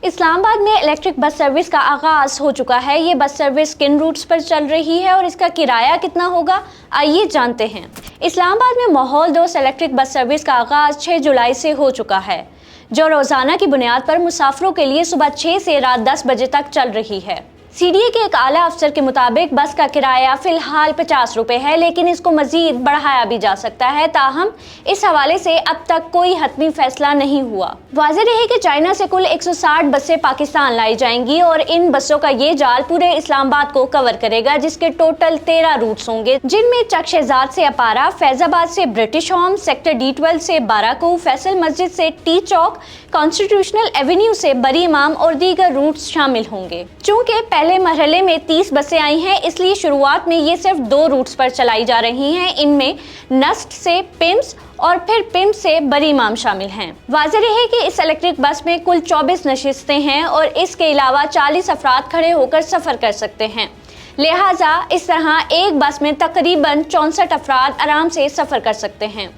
इस्लामाबाद में electric bus service का आगाज हो चुका है। ये बस सर्विस किन रूट्स पर चल रही है और इसका किराया कितना होगा, आइए जानते हैं। इस्लामाबाद में माहौल दोस्त इलेक्ट्रिक बस सर्विस का आगाज 6 जुलाई से हो चुका है, जो रोजाना की बुनियाद पर मुसाफिरों के लिए सुबह 6 से रात 10 बजे तक चल रही है। सीडीए के एक आला अफसर के मुताबिक बस का किराया फिलहाल 50 रुपए है, लेकिन इसको मजीद बढ़ाया भी जा सकता है। ताहम इस हवाले से अब तक कोई हतमी फैसला नहीं हुआ। वाज़ेह रहे कि चाइना से कुल 160 बसें पाकिस्तान लाई जाएंगी और इन बसों का ये जाल पूरे इस्लामाबाद को कवर करेगा, जिसके टोटल 13 रूट्स होंगे, जिनमें चक शहजाद से अपारा, फैजाबाद से ब्रिटिश होम, सेक्टर D12 से बाराकू, फैसल मस्जिद से टी चौक, कॉन्स्टिट्यूशनल एवेन्यू से बरी इमाम और दीगर रूट्स शामिल होंगे। चूँकि पहले मरहले में 30 बसें आई हैं, इसलिए शुरुआत में ये सिर्फ 2 रूट्स पर चलाई जा रही हैं। इनमें नस्ट से पिम्स और फिर पिम्स से बरी इमाम शामिल हैं। वाज़ेह रहे कि इस इलेक्ट्रिक बस में कुल 24 नशिस्तें हैं और इसके अलावा 40 अफराद खड़े होकर सफर कर सकते हैं। लिहाजा इस तरह एक बस में तकरीबन 64 अफराद आराम से सफर कर सकते हैं।